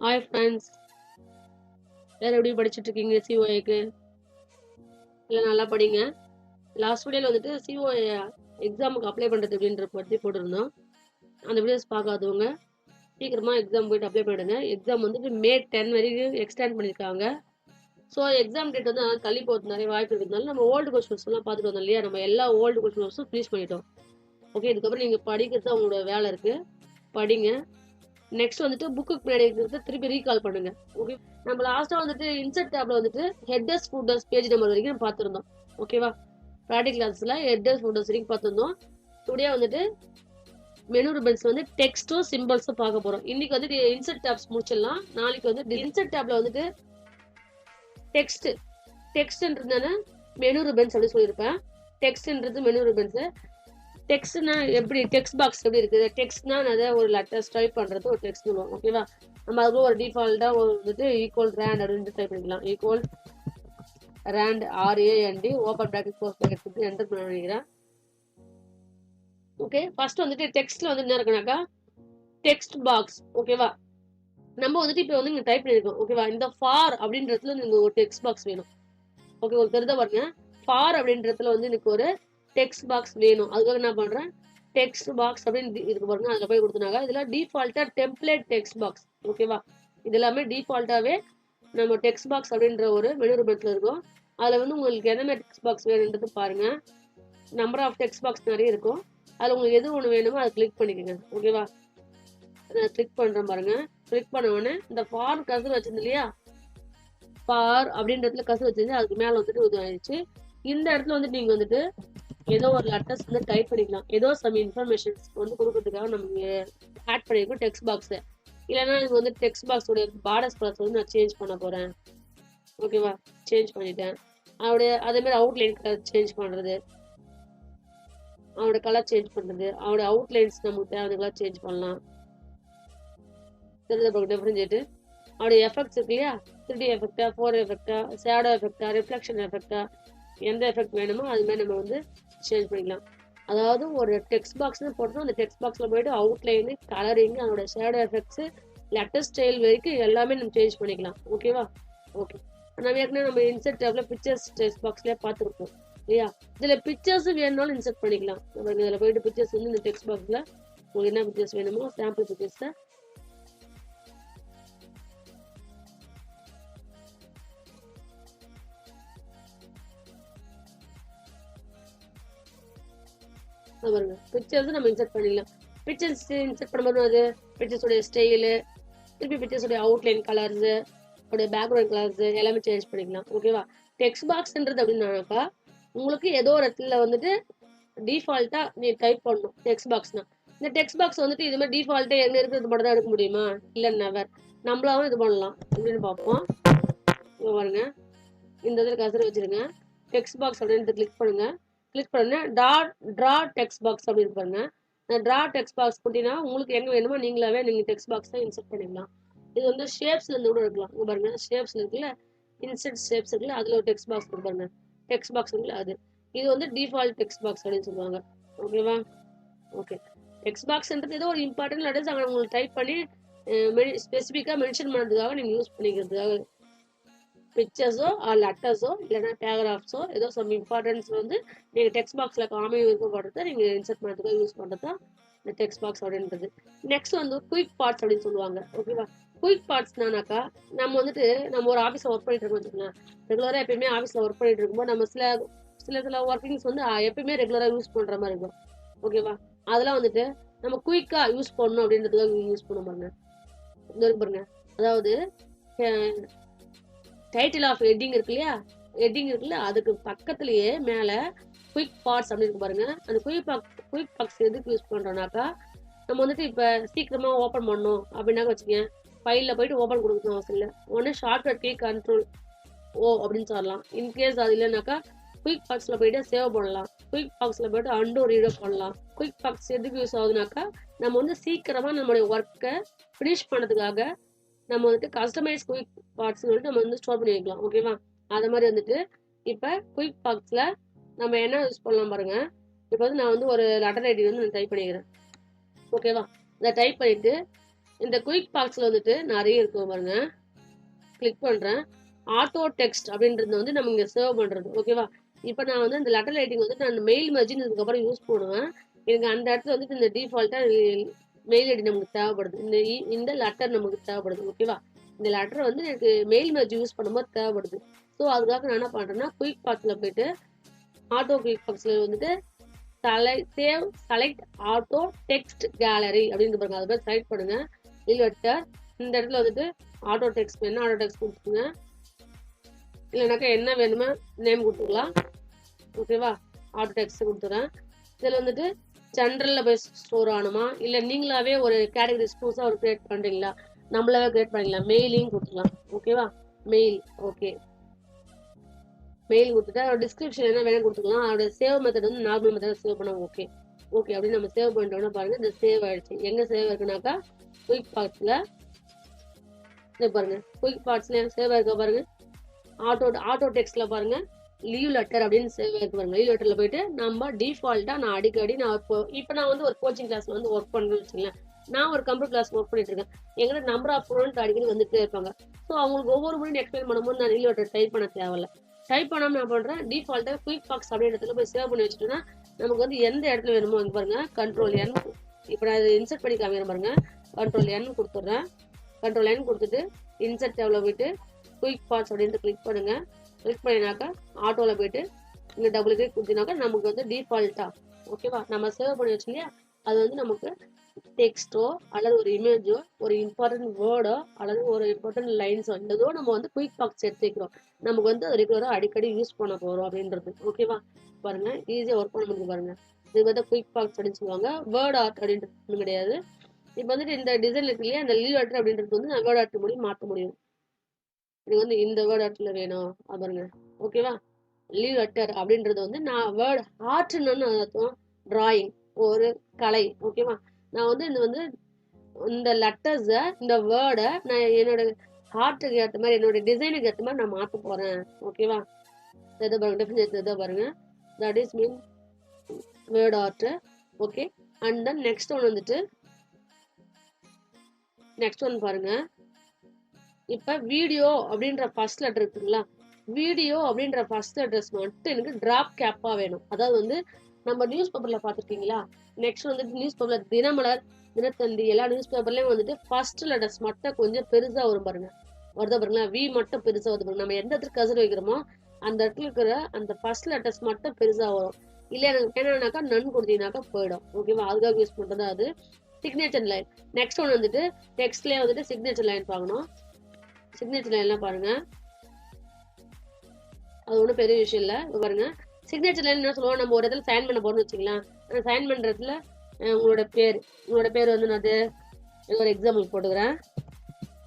Hi friends, எல்லாரும் எப்படி படிச்சுட்டு இருக்கீங்க? சிஓஏக்கு எல்லாம் நல்லா படிங்க. லாஸ்ட் வீடியோல வந்துட்டு சிஓஏ எக்ஸாமுக்கு அப்ளை பண்றது அப்படின்ற பத்தி போட்டிருந்தோம். அந்த வீடியோஸ் பார்க்காதவங்க சீக்கிரமா எக்ஸாம் போயிட்டு அப்ளை பண்ணிடுங்க. எக்ஸாம் வந்துட்டு மே 10 வரைக்கும் எக்ஸ்டெண்ட் பண்ணியிருக்காங்க. ஸோ எக்ஸாம் டேட் வந்து தள்ளி போகிறது நிறைய வாய்ப்பு இருக்கிறதுனால நம்ம ஓல்டு கொஸ்டின்ஸ் எல்லாம் பார்த்துட்டு வந்தோம் இல்லையா? நம்ம எல்லா ஓல்டு கொஸ்டின்ஸும் ஃபினிஷ் பண்ணிட்டோம். ஓகே, இதுக்கப்புறம் நீங்கள் படிக்கிறது அவங்களோட வேலை இருக்கு, படிங்க. நெக்ஸ்ட் வந்துட்டு புக்குக்கு பின்னாடி இருக்கிறது திருப்பி ரீகால் பண்ணுங்க. ஓகே, நம்ம லாஸ்டா வந்துட்டு இன்சர்ட் டேப்ல வந்துட்டு ஹெட்டர்ஸ் ஃபுட்டர்ஸ் பேஜ் நம்பர் வரைக்கும் பார்த்துருந்தோம். ஓகேவா? ப்ராக்டிக் கிளாஸ்ல ஹெட்டர்ஸ் ஃபுட்டர்ஸ் வரைக்கும் பார்த்துருந்தோம். டுடே வந்துட்டு மெனு ரிபன்ஸ் வந்து டெக்ஸ்டும் சிம்பிள்ஸும் பார்க்க போறோம். இன்னைக்கு வந்துட்டு இன்சர்ட் டேப்ஸ் முடிச்சிடலாம். நாளைக்கு வந்து இன்சர்ட் டேப்ல வந்துட்டு டெக்ஸ்ட்ன்றது மெனு ரிபன்ஸ் அப்படின்னு சொல்லியிருப்பேன். டெக்ஸ்ட்ன்றது மெனு ரிபன்ஸ். டெக்ஸ்ட்னா எப்படி டெக்ஸ்ட் பாக்ஸ் எப்படி இருக்குது? டெக்ஸ்ட்னா ஒரு லெட்டர்ஸ் டைப் பண்றது ஒரு டெக்ஸ்ட் சொல்லுவோம். ஓகேவா? நம்ம அதுக்கு ஒரு டிஃபால்ட்டா ஒரு வந்துட்டு ஈக்குவல் ரேண்ட் அப்படின்னு டைப் பண்ணிக்கலாம். Equal rand RAND open bracket close bracket கொடுத்து என்டர் பண்ண நினைக்கிறேன். ஓகே, ஃபர்ஸ்ட் வந்துட்டு டெக்ஸ்ட்ல வந்து என்ன இருக்குனாக்கா டெக்ஸ்ட் பாக்ஸ். ஓகேவா? நம்ம வந்துட்டு இப்போ வந்து நீங்க டைப் பண்ணிருக்கோம். ஓகேவா? இந்த ஃபார் அப்படின்றதுல நீங்க ஒரு டெக்ஸ்ட் பாக்ஸ் வேணும். ஓகே, ஒரு தெரிஞ்ச பாருங்க. ஃபார் அப்படின்றதுல வந்து எனக்கு ஒரு டெக்ஸ்ட் பாக்ஸ் வேணும். அதுக்காக என்ன பண்றேன், டெக்ஸ்ட் பாக்ஸ் அப்படின்னு இருக்கு பாருங்க, அதுல போய் கொடுத்தனாங்க. இதுல டிஃபால்ட்டா டெம்ப்ளேட் டெக்ஸ்ட் பாக்ஸ். ஓகேவா? இது எல்லாமே டிஃபால்ட்டாவே நம்ம டெக்ஸ்ட் பாக்ஸ் அப்படின்ற ஒரு மெனு ரிபன்ஸ்ல இருக்கும். அதுல வந்து உங்களுக்கு என்னென்ன டெக்ஸ்ட் பாக்ஸ் வேணுன்றது பாருங்க. நம்பர் ஆஃப் டெக்ஸ்ட் பாக்ஸ் நிறைய இருக்கும். அதுல உங்களுக்கு எது ஒன்று வேணுமோ அதை கிளிக் பண்ணிக்கோங்க. ஓகேவா? நான் கிளிக் பண்றேன் பாருங்க. கிளிக் பண்ண உடனே இந்த ஃபார் கர்சர் வச்சிருந்து இல்லையா, ஃபார் அப்படின்றதுல கர்சர் வச்சிருந்து அதுக்கு மேல வந்துட்டு இது ஆயிடுச்சு. இந்த இடத்துல வந்துட்டு நீங்க வந்துட்டு ஏதோ ஒரு லெட்டர்ஸ் வந்து டைப் பண்ணிக்கலாம். ஏதோ சம் இன்ஃபர்மேஷன்ஸ் வந்து கொடுக்கறதுக்காக நம்ம ஆட் பண்ணிருக்கோம் டெக்ஸ்ட் பாக்ஸ். இல்லைன்னா இது வந்து டெக்ஸ்ட் பாக்ஸோட பார்டர்ஸ் கலர்ஸ் வந்து நான் சேஞ்ச் பண்ண போறேன். ஓகேவா? சேஞ்ச் பண்ணிட்டேன். அதே மாதிரி அவுட்லைன் கலர் சேஞ்ச் பண்றது, அவனோட கலர் சேஞ்ச் பண்றது, அவனோட அவுட்லைன்ஸ் நமக்கு தேவையான கலர் சேஞ்ச் பண்ணலாம். தெரிஞ்ச டிஃபரன்ஷியேட் அவருடைய எஃபெக்ட்ஸ் இருக்கு இல்லையா, 3D எஃபெக்டா, 4 எஃபெக்டா, ஷேடோ எஃபெக்டா, ரிஃப்ளெக்ஷன் எஃபெக்டா, எந்த எஃபெக்ட் வேணுமோ அது மாதிரி நம்ம வந்து சேஞ்ச் பண்ணிக்கலாம். அதாவது ஒரு டெக்ஸ்ட் பாக்ஸ்னு போட்டோம், அந்த டெக்ஸ்ட் பாக்ஸ்ல போயிட்டு அவுட்லைனு, கலரிங், அதோட ஷேடோ எஃபெக்ட்ஸ், லெட்டர் ஸ்டைல் வரைக்கும் எல்லாமே நம்ம சேஞ்ச் பண்ணிக்கலாம். ஓகேவா? ஓகே, நம்ம ஏற்கனவே நம்ம இன்சர்ட் டேப்ல பிக்சர்ஸ் டெக்ஸ்ட் பாக்ஸ்லயே பார்த்துருக்கோம் இல்லையா? இதுல பிக்சர்ஸ் வேணும்னாலும் இன்சர்ட் பண்ணிக்கலாம். நம்ம இதுல போயிட்டு பிக்சர்ஸ் வந்து இந்த டெக்ஸ்ட் பாக்ஸ்ல உங்களுக்கு என்ன பிக்சர்ஸ் வேணுமோ சாம்பிள் பிக்சர்ஸை பாருங்க, பிக்சர்ஸ் நம்ம இன்சர்ட் பண்ணிக்கலாம். பிக்சர்ஸ் இன்சர்ட் பண்ணும்போது அது பிக்சர்ஸோடைய ஸ்டைலு, திருப்பி பிக்சர்ஸோடைய அவுட்லைன் கலர்ஸ், அதோடைய பேக்ரவுண்ட் கலர்ஸ் எல்லாமே சேஞ்ச் பண்ணிக்கலாம். ஓகேவா? டெக்ஸ்ட் பாக்ஸ்ன்றது அப்படின்னாக்கா உங்களுக்கு ஏதோ ஒரு இடத்துல வந்துட்டு டிஃபால்ட்டா நீ டைப் பண்ணணும். டெக்ஸ்ட் பாக்ஸ்னா இந்த டெக்ஸ்ட் பாக்ஸ் வந்துட்டு இது மாதிரி டிஃபால்ட்டா என்ன இருக்கிறது மட்டும் தான் எடுக்க முடியுமா? இல்லை, நெவர். நம்மளாவும் இது பண்ணலாம் அப்படின்னு பார்ப்போம். பாருங்க, இந்த இதில் கசரை வச்சிருங்க. டெக்ஸ்ட் பாக்ஸ் அப்படின்னு கிளிக் பண்ணுங்க. கிளிக் பண்ண ட்ரா டெக்ஸ்ட் பாக்ஸ் அப்படின்னு பாருங்க. ட்ரா டெக்ஸ்ட் பாக்ஸ் போட்டீங்கன்னா உங்களுக்கு எங்க வேணுமோ நீங்களாவே நீங்க டெக்ஸ்ட் பாக்ஸ் தான் இன்சர்ட் பண்ணிக்கலாம். இது வந்து ஷேப்ஸ்ல இருந்து கூட இருக்கலாம். பாருங்க, ஷேப்ஸ்ல இருக்குல்ல, இன்சர்ட் ஷேப்ஸ் இருக்குல்ல, அதுல ஒரு டெக்ஸ்ட் பாக்ஸ் பாருங்க. டெக்ஸ்ட் பாக்ஸ் இருக்குல்ல, அது இது வந்து டிஃபால்ட் டெக்ஸ்ட் பாக்ஸ் அப்படின்னு சொல்லுவாங்க. ஓகேவா? ஓகே, டெக்ஸ்ட் பாக்ஸ்ன்றது ஏதோ ஒரு இம்பார்ட்டன்ட் லெட்டர்ஸ் அங்கே உங்களுக்கு டைப் பண்ணி ஸ்பெசிஃபிக்கா மென்ஷன் பண்ணுறதுக்காக நீங்க யூஸ் பண்ணிக்கிறதுக்காக பிக்சர்ஸோ லெட்டர்ஸோ இல்லைன்னா பேராகிராஃப்ஸோ ஏதோ சம் இம்பார்ட்டன்ஸ் வந்து நீங்கள் டெக்ஸ்ட் பாக்ஸில் காமி விருப்பப்படுறத நீங்கள் இன்சர்ட் பண்ணுறதுக்காக யூஸ் பண்ணுறது தான் இந்த டெக்ஸ்ட் பாக்ஸ் அப்படின்றது. நெக்ஸ்ட் வந்து குயிக் பார்ட்ஸ் அப்படின்னு சொல்லுவாங்க. ஓகேவா? குயிக் பார்ட்ஸ்னாக்கா நம்ம வந்துட்டு நம்ம ஒரு ஆஃபீஸில் ஒர்க் பண்ணிட்டு இருக்கோம் வச்சுக்கலாம். ரெகுலராக எப்பயுமே ஆஃபீஸில் ஒர்க் பண்ணிட்டு இருக்கும்போது நம்ம சில ஒர்க்கிங்ஸ் வந்து எப்பயுமே ரெகுலராக யூஸ் பண்ணுற மாதிரி இருக்கும். ஓகேவா? அதெல்லாம் வந்துட்டு நம்ம குயிக்காக யூஸ் பண்ணணும் அப்படின்றதுக்காக யூஸ் பண்ண பாருங்க. பாருங்க, அதாவது டைட்டில் ஆஃப் ஹெட்டிங் இருக்கு இல்லையா, ஹெட்டிங் இருக்குல்ல, அதுக்கு பக்கத்துலயே மேல குயிக் பார்ட்ஸ் அப்படின்னு இருக்கு பாருங்க. அந்த குயிக் பாக்ஸ் எதுக்கு யூஸ் பண்றோம்னாக்கா நம்ம வந்துட்டு இப்ப சீக்கிரமா ஓபன் பண்ணணும் அப்படின்னாக்க வச்சுக்கேன், ஃபைல்ல போயிட்டு ஓபன் கொடுக்கணும் அவசியம் இல்லை. உடனே ஷார்ட்கட் கீ கண்ட்ரோல் ஓ அப்படின்னு சொல்லலாம். இன்கேஸ் அது இல்லைனாக்கா குயிக் பாக்ஸ்ல போயிட்டு சேவ் பண்ணலாம். குயிக் பாக்ஸ்ல போயிட்டு அண்டோ ரீடோ பண்ணலாம். குயிக் பாக்ஸ் எதுக்கு யூஸ் ஆகுதுனாக்கா நம்ம வந்து சீக்கிரமா நம்மளுடைய ஒர்க்கை ஃபினிஷ் பண்ணதுக்காக நம்ம வந்துட்டு கஸ்டமைஸ் குயிக் பார்ட்ஸ் வந்துட்டு நம்ம வந்து ஸ்டோர் பண்ணி வைக்கலாம். ஓகேவா? அது மாதிரி வந்துட்டு இப்போ குயிக் பாக்ஸ்ல நம்ம என்ன யூஸ் பண்ணலாம் பாருங்க. இப்போ வந்து நான் வந்து ஒரு லெட்டர் ஐடி வந்து நான் டைப் பண்ணிக்கிறேன். ஓகேவா? இதை டைப் பண்ணிட்டு இந்த குயிக் பாக்ஸ்ல வந்துட்டு நிறைய இருக்கும் பாருங்க. கிளிக் பண்றேன். ஆட்டோ டெக்ஸ்ட் அப்படின்றது வந்து நம்ம இங்க சேவ் பண்றது. ஓகேவா? இப்போ நான் வந்து இந்த லெட்டர் ரைட்டிங் வந்து நான் மெயில் மெர்ஜின் இதுக்கப்புறம் யூஸ் பண்ணுவேன். எனக்கு அந்த இடத்துல வந்துட்டு இந்த டிஃபால்ட்டா மெயில் ஐடி நமக்கு தேவைப்படுது. இந்த லெட்டர் நமக்கு தேவைப்படுது. ஓகேவா? இந்த லெட்டர் வந்து எனக்கு மெயில் மெர்ஜ் யூஸ் பண்ணும்போது தேவைப்படுது. ஸோ அதுக்காக நான் என்ன பண்றேன்னா குயிக் பாக்ஸ்ல போயிட்டு ஆட்டோ குயிக் பாக்ஸ்ல வந்துட்டு செலக்ட் ஆட்டோ டெக்ஸ்ட் கேலரி அப்படின்னு பாருங்க. அதை போய் செலக்ட் பண்ணுங்க. லெட்டர் இந்த இடத்துல வந்துட்டு ஆட்டோ டெக்ஸ்ட் வேணும், ஆட்டோ டெக்ஸ்ட் கொடுத்துருங்க. இல்லைனாக்கா என்ன வேணுமோ நேம் கொடுத்துக்கலாம். ஓகேவா? ஆட்டோ டெக்ஸ்ட் கொடுத்துறேன். இதில் வந்துட்டு ஜென்ரலில் போய் ஸ்டோர் ஆகணுமா, இல்லை நீங்களாவே ஒரு கேட்டகரிஸ் புதுசாக ஒரு கிரியேட் பண்ணுறீங்களா, நம்மளாவே கிரியேட் பண்ணிக்கலாம். மெயிலையும் கொடுத்துக்கலாம். ஓகேவா? மெயில். ஓகே, மெயில் கொடுத்துட்டு அதோட டிஸ்கிரிப்ஷன் என்ன வேணும் கொடுத்துக்கலாம். அதோட சேவ் மெத்தட் வந்து நார்மல் மெத்தட் சேவ் பண்ண ஓகே ஓகே அப்படின்னு நம்ம சேவ் பண்ணிட்டோம்னா பாருங்க இந்த சேவ் ஆயிடுச்சு. எங்கே சேவ் இருக்குனாக்கா குயிக் பாக்ஸில் பாருங்க. குயிக் பாக்ஸ்ல சேவ் ஆயிருக்க பாருங்க. ஆட்டோ டெக்ஸ்ட்ல பாருங்க லீவ் லெட்டர் அப்படின்னு சேவ் ஆயிருக்கு பாருங்க. லீவ் லெட்டர்ல போயிட்டு நம்ம டிஃபால்ட்டா நான் அடிக்கடி நான் இப்போ நான் வந்து ஒரு கோச்சிங் கிளாஸ்ல வந்து ஒர்க் பண்ணுறேன்னு வச்சுக்கோங்களேன். நான் ஒரு கம்ப்யூட்டர் கிளாஸ் ஒர்க் பண்ணிட்டு இருக்கேன். எங்கிட்ட நம்பர் ஆஃப் ஸ்டூடெண்ட் அடிக்கடி வந்துட்டே இருப்பாங்க. ஸோ அவங்களுக்கு ஒவ்வொரு முறையும் எக்ஸ்பிளைன் பண்ணும்போது நான் லீவ் லெட்டர் டைப் பண்ண தேவையில்ல. டைப் பண்ணாம நான் பண்றேன் டிஃபால்ட்டா குயிக் பாக்ஸ் அப்படின்ற இடத்துல போய் சேவ் பண்ணி வச்சுட்டோம்னா நமக்கு வந்து எந்த இடத்துல வேணுமோ அங்கே பாருங்க கண்ட்ரோல் என். இப்போ நான் இதை இன்சர்ட் பண்ணி காமிக்கிறேன் பாருங்க. கண்ட்ரோல் என் கொடுத்துட்றேன். கண்ட்ரோல் என் கொடுத்துட்டு இன்சர்ட் டேப்ல போயிட்டு குயிக் பாக்ஸ் அப்படின்ட்டு கிளிக் பண்ணுங்க. கிளிக் பண்ணினாக்கா ஆட்டோவில் போயிட்டு இங்கே டபுள் கிளிக் கொடுத்தீங்கன்னாக்கா நமக்கு வந்து டிஃபால்ட்டா ஓகேவா நம்ம சேவ் பண்ணி வச்சு இல்லையா அது வந்து நமக்கு டெக்ஸ்டோ அல்லது ஒரு இமேஜோ ஒரு இம்பார்ட்டன்ட் வேர்டோ அல்லது ஒரு இம்பார்ட்டன்ட் லைன்ஸோ ஏதோ நம்ம வந்து குயிக் பாக்ஸ் எடுத்து வைக்கிறோம். நமக்கு வந்து ரெகுலராக அடிக்கடி யூஸ் பண்ண போகிறோம் அப்படின்றது. ஓகேவா? பாருங்க ஈஸியாக ஒர்க் பண்ண முடியும் பாருங்க. இது வந்து குயிக் பாக்ஸ் அப்படின்னு சொல்லுவாங்க. வேர்ட் ஆர்ட் அப்படின்றது கிடையாது. இப்போ வந்துட்டு இந்த டிசைன் இருக்கு இல்லையா இந்த லீவ் லெட்டர் அப்படின்றது வந்து நான் வேர்ட் ஆர்ட் மூலியம் மாற்ற முடியும். எனக்கு வந்து இந்த வேர்ட் ஆர்ட்ல வேணும் பாருங்க. ஓகேவா? லீவ் லெட்டர் அப்படின்றது வந்து நான் வேர்ட் ஆர்ட்னு அர்த்தம் டிராயிங் ஒரு கலை. ஓகேவா? நான் வந்து இந்த லெட்டர்ஸை இந்த வேர்டை நான் என்னோட ஹார்ட்டுக்கு ஏற்ற மாதிரி என்னோட டிசைனுக்கு ஏற்ற மாதிரி நான் மாற்ற போறேன். ஓகேவா? இதை பாருங்க டெஃபினேஷன் இதை பாருங்க. That is mean word art. Okay, and then next one வந்துட்டு நெக்ஸ்ட் ஒன் பாருங்க. இப்போ வீடியோ அப்படின்ற ஃபர்ஸ்ட் லெட்டர் இருக்குங்களா, வீடியோ அப்படின்ற ஃபர்ஸ்ட் லெட்டர்ஸ் மட்டும் எனக்கு டிராப் கேப்பா வேணும். அதாவது வந்து நம்ம நியூஸ் பேப்பர்ல பார்த்துருக்கீங்களா, நெக்ஸ்ட் வந்துட்டு நியூஸ் பேப்பர்ல தினமலர் தினத்தந்தி எல்லா நியூஸ் பேப்பர்லயும் வந்துட்டு ஃபர்ஸ்ட் லெட்டர்ஸ் மட்டும் கொஞ்சம் பெருசா வரும் பாருங்க. வருதா பாருங்களா, வி மட்டும் பெருசா வருது பாருங்க. நம்ம எந்த இடத்துல கசர் வைக்கிறோமோ அந்த இடத்துல இருக்கிற அந்த ஃபர்ஸ்ட் லெட்டர்ஸ் மட்டும் பெருசா வரும். இல்லை எனக்கு வேணும்னாக்கா நன் கொடுத்தீங்கன்னாக்கா போயிடும். ஓகேவா? அதுக்காக யூஸ் பண்றது அது சிக்னேச்சர் லைன். நெக்ஸ்ட் ஒன் வந்துட்டு டெக்ஸ்ட்லேயே வந்துட்டு சிக்னேச்சர் லைன் பார்க்கணும். சிக்னேச்சர் லைன்லாம் பாருங்க, அது ஒன்றும் பெரிய விஷயம் இல்லை. பாருங்க சிக்னேச்சர் லைன் என்ன சொல்லுவோம், நம்ம ஒரு இடத்துல சைன் பண்ண போறோம்னு வச்சுக்கலாம். அந்த சைன் பண்றதுல உங்களோட பேர் வந்து நான் ஒரு எக்ஸாம்பிள் போட்டுக்கிறேன்.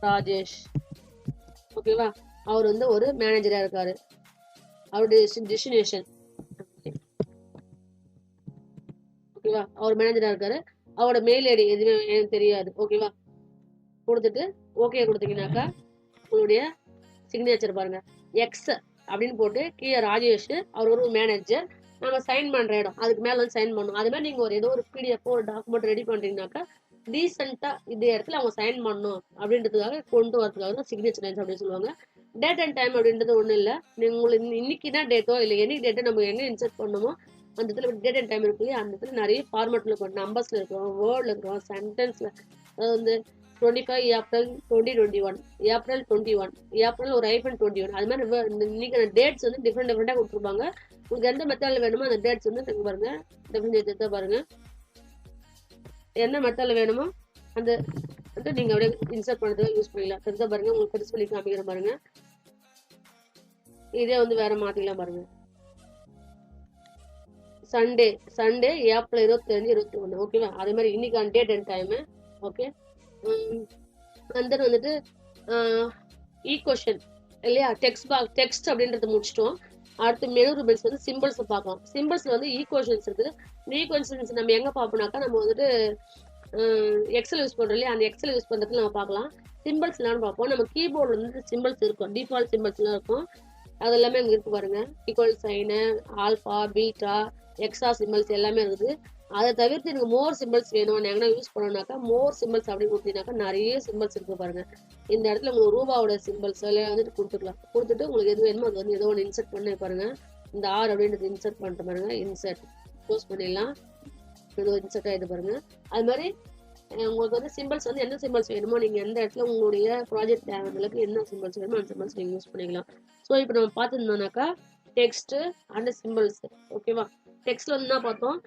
ராஜேஷ். ஓகேவா? அவர் வந்து ஒரு மேனேஜரா இருக்காரு. அவருடைய டெஸ்டினேஷன் ஓகேவா, அவர் மேனேஜரா இருக்காரு. அவரோட மெயில் ஐடி எதுவுமே எனக்கு தெரியாது. ஓகேவா? கொடுத்துட்டு ஓகே கொடுத்தீங்கன்னாக்கா உங்களுடைய சிக்னேச்சர் பாருங்க எக்ஸ் அப்படின்னு போட்டு கீழே ராஜேஷ் அவர் ஒரு மேனேஜர் நம்ம சைன் பண்ற இடம் அதுக்கு மேல வந்து சைன் பண்ணணும். அது மாதிரி நீங்க ஏதோ ஒரு பிடிஎஃப் ஒரு டாக்குமெண்ட் ரெடி பண்றீங்கன்னாக்கா டீசெண்டா இந்த இடத்துல அவங்க சைன் பண்ணணும் அப்படின்றதுக்காக கொண்டு வரதுக்காக தான் சிக்னேச்சர் லைன்ஸ் அப்படின்னு சொல்லுவாங்க. டேட் அண்ட் டைம் அப்படின்றது ஒன்றும் இல்லை. நீங்க உங்களுக்கு இன்னைக்கு தான் டேட்டோ இல்லை என்னைக்கு டேட்டோ நம்ம எங்க இன்சர்ட் பண்ணணுமோ அந்த இடத்துல டேட் அண்ட் டைம் இருக்கு. அந்த இடத்துல நிறைய ஃபார்மேட்ல இருக்கும். நம்பர்ஸ்ல இருக்கிறோம், வேர்ட்ல இருக்கிறோம், சென்டென்ஸ்ல. அதாவது வந்து 25 ஏப்ரல் 2021 ஏப்ரல் 21 ஏப்ரல் ஒரு ஐஃபன் 21 அது மாதிரி இன்னைக்கு டேட்ஸ் வந்து டிஃப்ரெண்டா கொடுத்துருப்பாங்க. உங்களுக்கு எந்த மெத்தட்ல வேணுமோ அந்த டேட்ஸ் வந்து பாருங்க டெஃபினேட் பாருங்க. என்ன மெத்தட்ல வேணுமோ அந்த வந்து நீங்க அப்படியே இன்சர்ட் பண்ணுறதுக்கு யூஸ் பண்ணிக்கலாம். தெரிஞ்சா பாருங்க உங்களுக்கு பெருசு பண்ணி காமிக்கிற பாருங்க. இதே வந்து வேற மாத்திக்கலாம் பாருங்க. சண்டே ஏப்ரல் 25 21 ஓகேவா? அதே மாதிரி இன்னைக்கான டேட் அண்ட் டைம். ஓகே, அந்த வந்துட்டு ஈக்குவேஷன் இல்லையா, டெக்ஸ்ட் அப்படின்றத முடிச்சிட்டோம். அடுத்து மெனு ரிபல்ஸ் வந்து சிம்பிள்ஸ் பார்க்கலாம். சிம்பிள்ஸ்ல வந்து ஈக்குவேஷன்ஸ் இருக்குது. இந்த ஈக்குவேஷன்ஸ் நம்ம எங்க பார்ப்போம்னாக்கா நம்ம வந்துட்டு எக்ஸல் யூஸ் பண்றோம் இல்லையா, அந்த எக்ஸல் யூஸ் பண்றதுல நம்ம பார்க்கலாம். சிம்பிள்ஸ் எல்லாம் பார்ப்போம். நம்ம கீபோர்ட்ல வந்து சிம்பிள்ஸ் இருக்கும், டிஃபால்ட் சிம்பிள்ஸ் எல்லாம் இருக்கும். அது எல்லாமே அங்க இருக்கு பாருங்க. ஈக்குவல் சைனு, ஆல்பா, பீட்டா, எக்ஸா சிம்பிள்ஸ் எல்லாமே இருக்குது. அதை தவிர்த்து எனக்கு மோர் சிம்பிள்ஸ் வேணும், நான் எங்கன்னா யூஸ் பண்ணணும்னாக்கா மோர் சிம்பிள்ஸ் அப்படின்னு கொடுத்தீங்கன்னாக்கா நிறைய சிம்பிள்ஸ் இருக்கு பாருங்க. இந்த இடத்துல உங்களுக்கு ரூபாவோட சிம்பிள்ஸ் எல்லாம் வந்துட்டு கொடுத்துக்கலாம். கொடுத்துட்டு உங்களுக்கு எது வேணுமோ அது வந்து ஏதோ ஒன்று இன்சர்ட் பண்ணி பாருங்க. இந்த ஆர் அப்படின்றது இன்சர்ட் பண்ணிட்டு பாருங்க. இன்சர்ட் க்ளோஸ் பண்ணிடலாம். ஏதோ இன்சர்ட் ஆகிட்டு பாருங்க. அது மாதிரி உங்களுக்கு வந்து சிம்பிள்ஸ் வந்து என்ன சிம்பிள்ஸ் வேணுமோ நீங்கள் எந்த இடத்துல உங்களுடைய ப்ராஜெக்ட் தேவைகளுக்கு என்ன சிம்பிள்ஸ் வேணுமோ அந்த சிம்பிள்ஸ் நீங்கள் யூஸ் பண்ணிக்கலாம். ஸோ இப்போ நம்ம பார்த்துருந்தோம்னாக்கா டெக்ஸ்ட் அண்ட் சிம்பிள்ஸ். ஓகேவா? டெக்ஸ்ட்ல வந்து என்ன பார்த்தோம்?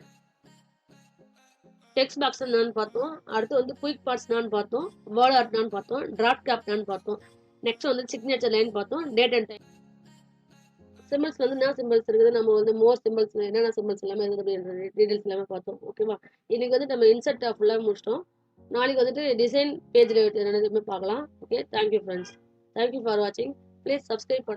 டெக்ஸ்ட் பாக்ஸ் என்னன்னு பார்த்தோம். அடுத்து வந்து குயிக் பார்ட்ஸ்னான்னு பார்த்தோம். வேர்ட் ஆர்ட்னான்னு பார்த்தோம். டிராஃப்ட் கேப்னான்னு பார்த்தோம். நெக்ஸ்ட் வந்து சிக்னேச்சர் லைன் பார்த்தோம். Date and time. சிம்பிள்ஸ் வந்து என்ன சிம்பிள்ஸ் இருக்குது, நம்ம வந்து மோர் சிம்பிள்ஸ் என்னென்ன சிம்பிள்ஸ் எல்லாமே டீடைல்ஸ் எல்லாமே பார்த்தோம். ஓகேவா? இன்னைக்கு வந்து நம்ம இன்சர்ட் ஃபுல்லாக முடிச்சிட்டோம். நாளைக்கு வந்துட்டு டிசைன் பேஜில் என்னென்ன பார்க்கலாம். Okay, thank you friends. Thank you for வாட்சிங். Please subscribe